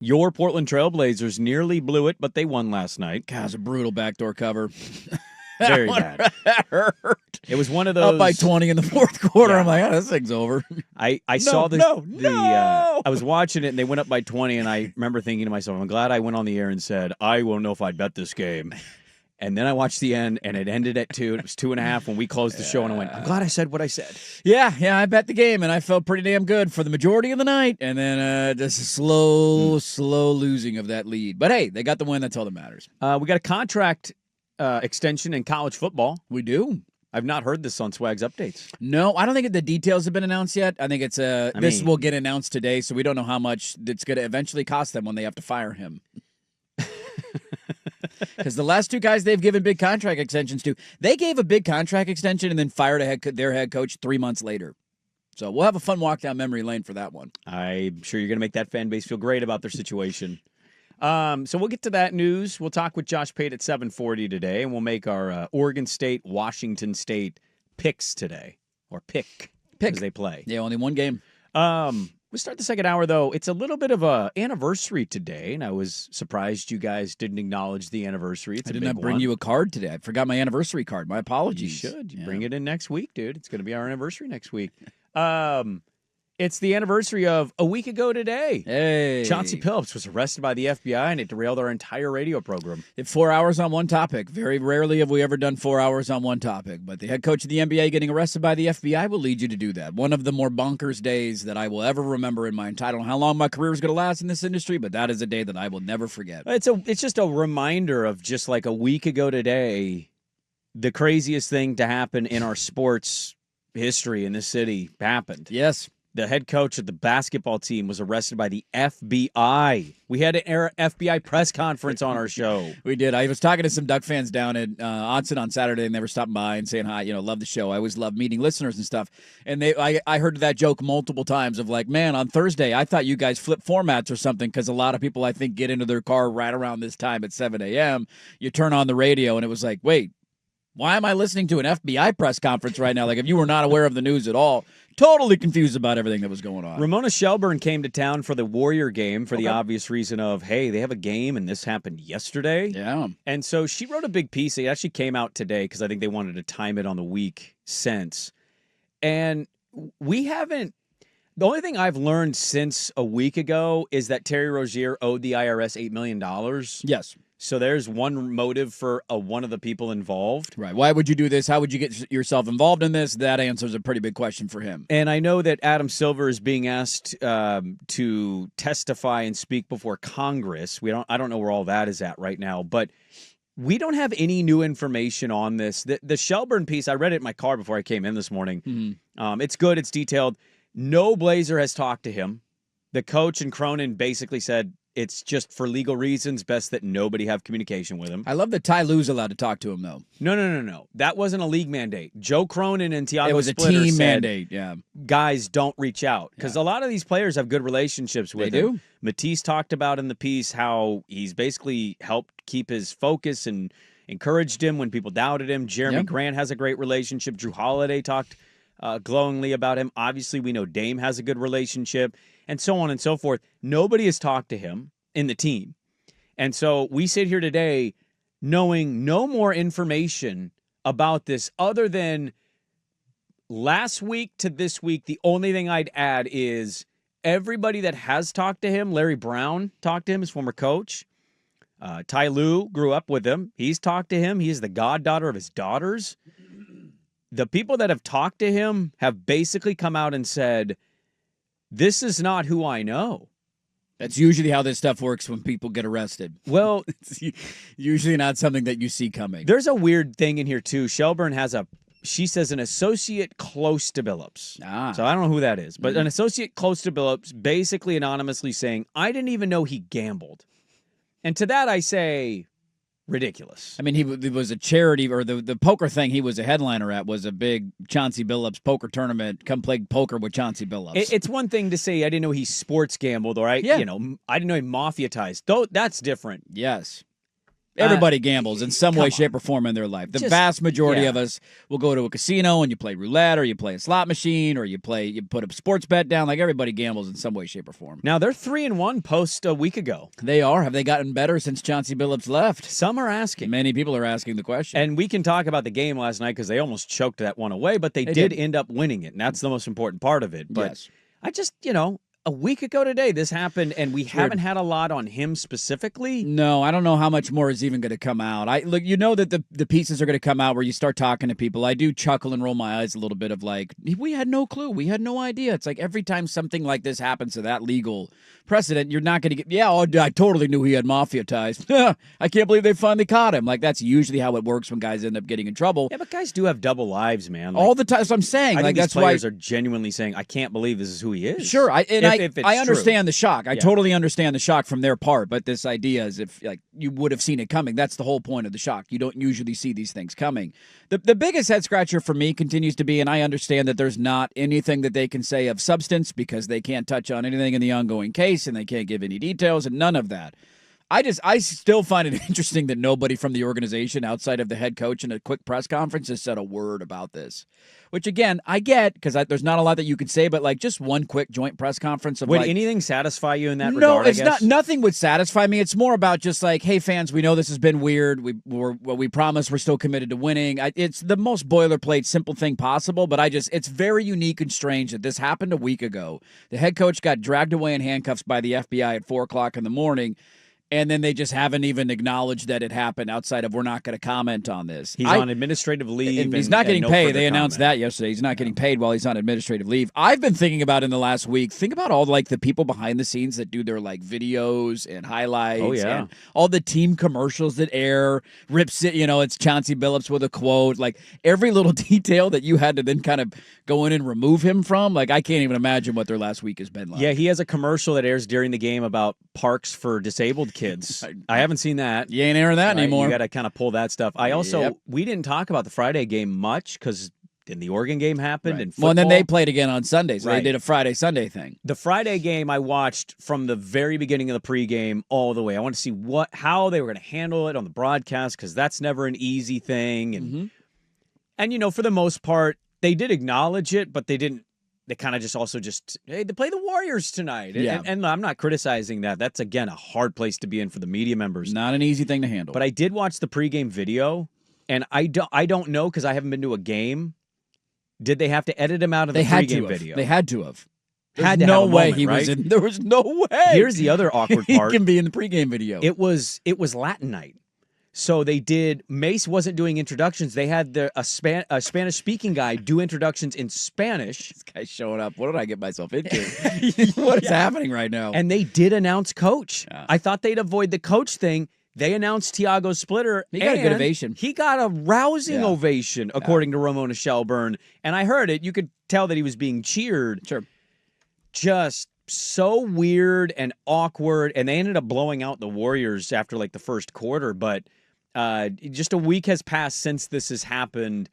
Your Portland Trailblazers nearly blew it, but they won last night. God, it was a brutal backdoor cover. Very bad. That hurt. It was one of those Up by 20 in the fourth quarter. Yeah. I'm like, this thing's over. I saw this. No. I was watching it, and they went up by 20, and I remember thinking to myself, I'm glad I went on the air and said, I won't know if I'd bet this game. And then I watched the end, and it ended at 2. It was 2.5 when we closed the show, and I went, I'm glad I said what I said. Yeah, I bet the game, and I felt pretty damn good for the majority of the night. And then just a slow losing of that lead. But hey, they got the win. That's all that matters. We got a contract extension in college football. We do. I've not heard this on Swag's updates. No, I don't think the details have been announced yet. I think it's this will get announced today, so we don't know how much it's going to eventually cost them when they have to fire him. Because the last 2 guys they've given big contract extensions to, they gave a big contract extension and then fired their head coach 3 months later. So we'll have a fun walk down memory lane for that one. I'm sure you're going to make that fan base feel great about their situation. So we'll get to that news. We'll talk with Josh Pate at 7:40 today, and we'll make our Oregon State, Washington State picks today. Or pick. As they play. Yeah, only one game. We start the second hour, though. It's a little bit of a anniversary today, and I was surprised you guys didn't acknowledge the anniversary. It's I did not bring you a card today. I forgot my anniversary card. My apologies. You should. Bring it in next week, dude. It's going to be our anniversary next week. It's the anniversary of a week ago today. Hey. Chauncey Billups was arrested by the FBI, and it derailed our entire radio program. Did 4 hours on one topic. Very rarely have we ever done 4 hours on one topic. But the head coach of the NBA getting arrested by the FBI will lead you to do that. One of the more bonkers days that I will ever remember in my entire, I don't know how long my career is going to last in this industry, but that is a day that I will never forget. It's just a reminder of just like a week ago today, the craziest thing to happen in our sports history in this city happened. Yes. The head coach of the basketball team was arrested by the FBI. We had an FBI press conference on our show. We did. I was talking to some Duck fans down at Onsen on Saturday, and they were stopping by and saying hi. Love the show. I always love meeting listeners and stuff. And I heard that joke multiple times of like, man, on Thursday, I thought you guys flipped formats or something, because a lot of people, I think, get into their car right around this time at 7 a.m. You turn on the radio, and it was like, wait, why am I listening to an FBI press conference right now? Like, if you were not aware of the news at all, totally confused about everything that was going on. Ramona Shelburne came to town for the Warrior game for the obvious reason of, hey, they have a game and this happened yesterday. Yeah. And so she wrote a big piece. It actually came out today because I think they wanted to time it on the week since. And we haven't, the only thing I've learned since a week ago is that Terry Rozier owed the IRS $8 million. Yes. So there's one motive for one of the people involved. Right. Why would you do this? How would you get yourself involved in this? That answers a pretty big question for him. And I know that Adam Silver is being asked to testify and speak before Congress. I don't know where all that is at right now, but we don't have any new information on this. The Shelburne piece, I read it in my car before I came in this morning. Mm-hmm. It's good. It's detailed. No Blazer has talked to him. The coach and Cronin basically said, it's just for legal reasons, best that nobody have communication with him. I love that Ty Lue's allowed to talk to him, though. No. That wasn't a league mandate. Joe Cronin and Tiago It was Splitter a team said, mandate, yeah. Guys, don't reach out. Because a lot of these players have good relationships with They him. do. Matisse talked about in the piece how he's basically helped keep his focus and encouraged him when people doubted him. Jeremy Grant has a great relationship. Drew Holiday talked glowingly about him. Obviously, we know Dame has a good relationship, and so on and so forth. Nobody has talked to him in the team. And so we sit here today knowing no more information about this other than last week to this week. The only thing I'd add is everybody that has talked to him, Larry Brown talked to him, his former coach. Ty Lue grew up with him. He's talked to him. He is the goddaughter of his daughters. The people that have talked to him have basically come out and said, this is not who I know. That's usually how this stuff works when people get arrested. Well, it's usually not something that you see coming. There's a weird thing in here, too. Shelburne has she says an associate close to Billups. So I don't know who that is, but an associate close to Billups basically anonymously saying, I didn't even know he gambled. And to that I say, ridiculous. I mean, he was a charity, or the poker thing he was a headliner at was a big Chauncey Billups poker tournament. Come play poker with Chauncey Billups. It's one thing to say, I didn't know he sports gambled, or I didn't know he mafia ties. Though that's different. Yes. Everybody gambles in some way, come shape, on. or form in their life. The Just- vast majority yeah. of us will go to a casino and you play roulette, or you play a slot machine, or you put a sports bet down. Like, everybody gambles in some way, shape, or form. Now, they're 3-1 post a week ago. They are. Have they gotten better since Chauncey Billups left? Some are asking. Many people are asking the question. And we can talk about the game last night because they almost choked that one away, but they did end up winning it, and that's the most important part of it. But Yes. I just, a week ago today, this happened, and we haven't had a lot on him specifically. No, I don't know how much more is even going to come out. Look, that the pieces are going to come out where you start talking to people. I do chuckle and roll my eyes a little bit of like, we had no clue. We had no idea. It's like every time something like this happens to that legal precedent, you're not going to get, I totally knew he had mafia ties. I can't believe they finally caught him. Like, that's usually how it works when guys end up getting in trouble. Yeah, but guys do have double lives, man. Like, all the time. So I'm saying, I think that's these players why are genuinely saying, I can't believe this is who he is. Sure, I if it's understand true. the shock. I totally understand the shock from their part, but this idea is if like you would have seen it coming. That's the whole point of the shock. You don't usually see these things coming. The biggest head scratcher for me continues to be, and I understand that there's not anything that they can say of substance because they can't touch on anything in the ongoing case and they can't give any details and none of that. I still find it interesting that nobody from the organization outside of the head coach in a quick press conference has said a word about this. Which, again, I get because there's not a lot that you could say, but like just one quick joint press conference of Would anything satify you in that regard? No, it's not. Nothing would satisfy me. It's more about just like, hey, fans, we know this has been weird. We promise we're still committed to winning. It's the most boilerplate, simple thing possible, but it's very unique and strange that this happened a week ago. The head coach got dragged away in handcuffs by the FBI at 4:00 in the morning. And then they just haven't even acknowledged that it happened outside of we're not going to comment on this. He's on administrative leave. And he's not getting paid. They announced comment. that yesterday. He's not getting paid while he's on administrative leave. I've been thinking about in the last week, think about all like the people behind the scenes that do their like videos and highlights. Oh, yeah. And all the team commercials that air. Rips it, it's Chauncey Billups with a quote. Like every little detail that you had to then kind of go in and remove him from. Like I can't even imagine what their last week has been like. Yeah, he has a commercial that airs during the game about parks for disabled kids. I haven't seen that. You ain't airing that anymore. You got to kind of pull that stuff. I also, we didn't talk about the Friday game much because then the Oregon game happened. And well, and then they played again on Sunday, so they did a Friday-Sunday thing. The Friday game I watched from the very beginning of the pregame all the way. I want to see how they were going to handle it on the broadcast because that's never an easy thing. And for the most part, they did acknowledge it, but they didn't. They kind of hey, they play the Warriors tonight. Yeah. And I'm not criticizing that. That's, again, a hard place to be in for the media members. Not an easy thing to handle. But I did watch the pregame video, and I don't know because I haven't been to a game. Did they have to edit him out of the pregame video? They had to have. Had to no have a way moment, he right? was in. There was no way. Here's the other awkward part. He can be in the pregame video. It was Latin night. So they did. Mace wasn't doing introductions. They had a Spanish-speaking guy do introductions in Spanish. This guy's showing up. What did I get myself into? What is happening right now? And they did announce coach. Yeah. I thought they'd avoid the coach thing. They announced Tiago Splitter. He got a good ovation. He got a rousing ovation, according to Ramona Shelburne. And I heard it. You could tell that he was being cheered. Sure. Just so weird and awkward. And they ended up blowing out the Warriors after like the first quarter. But just a week has passed since this has happened,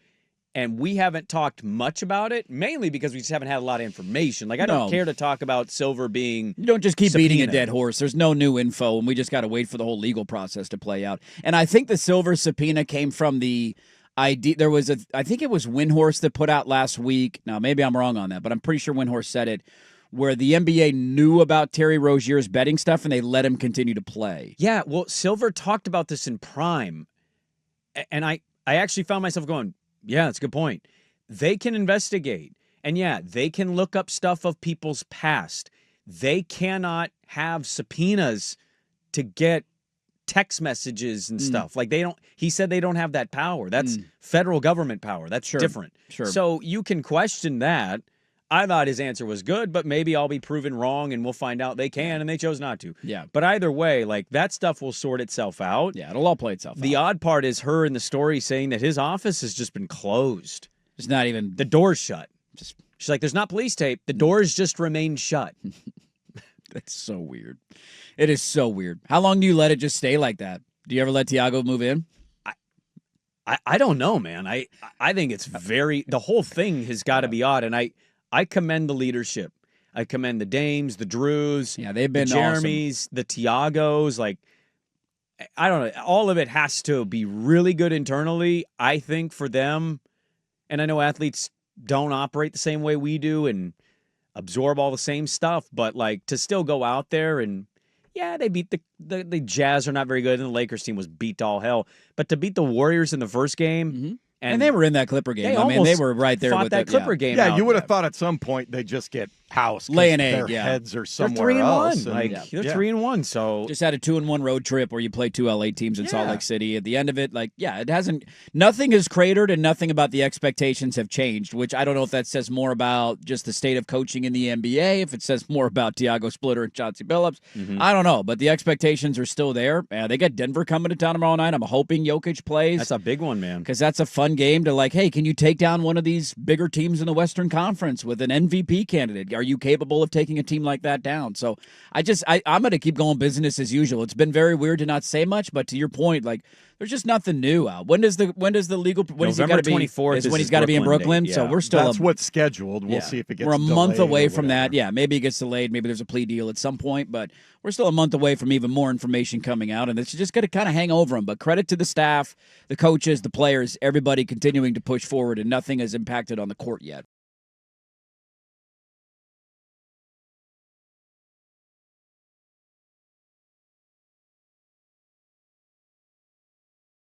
and we haven't talked much about it, mainly because we just haven't had a lot of information. Like, I don't care to talk about Silver being You don't just keep beating a subpoenaed. dead horse. There's no new info, and we just got to wait for the whole legal process to play out. And I think the Silver subpoena came from the idea. There was I think it was Windhorst that put out last week. Now, maybe I'm wrong on that, but I'm pretty sure Windhorst said it, where the NBA knew about Terry Rozier's betting stuff and they let him continue to play. Yeah, well, Silver talked about this in Prime, and I actually found myself going, yeah, that's a good point. They can investigate, and yeah, they can look up stuff of people's past. They cannot have subpoenas to get text messages and stuff. Like, he said they don't have that power. That's federal government power. That's different. Sure. So you can question that. I thought his answer was good, but maybe I'll be proven wrong and we'll find out they can, and they chose not to. Yeah. But either way, like, that stuff will sort itself out. Yeah, it'll all play itself out. The odd part is her in the story saying that his office has just been closed. It's not even... The door's shut. She's like, there's not police tape. The doors just remain shut. That's so weird. It is so weird. How long do you let it just stay like that? Do you ever let Tiago move in? I don't know, man. I think it's the whole thing has got to be odd, and I commend the leadership. I commend the Dames, the Drews, they've been the Jeremys, the Tiagos. Like, I don't know. All of it has to be really good internally, I think, for them. And I know athletes don't operate the same way we do and absorb all the same stuff, but like to still go out there and they beat the Jazz are not very good, and the Lakers team was beat to all hell. But to beat the Warriors in the first game, and they were in that Clipper game. They were right there with that Clipper game. Yeah, you would have thought at some point they just get housed. Lay an egg. Their heads are somewhere else. They're 3-1. So just had a 2-1 road trip where you play 2 LA teams in Salt Lake City. At the end of it, nothing has cratered and nothing about the expectations have changed. Which I don't know if that says more about just the state of coaching in the NBA, if it says more about Tiago Splitter and Chauncey Billups. I don't know, but the expectations are still there. They got Denver coming to town tomorrow night. I'm hoping Jokic plays. That's a big one, man, because that's a fun game to hey, can you take down one of these bigger teams in the Western Conference with an MVP candidate? Are you capable of taking a team like that down? So I'm going to keep going business as usual. It's been very weird to not say much, but to your point, there's just nothing new out. When does the legal? November 24th is when he's got to be in Brooklyn. Yeah. So we're still that's what's scheduled. We'll see if it gets. We're a month away from that. Yeah, maybe it gets delayed. Maybe there's a plea deal at some point, but we're still a month away from even more information coming out, and it's just going to kind of hang over them. But credit to the staff, the coaches, the players, everybody continuing to push forward, and nothing has impacted on the court yet.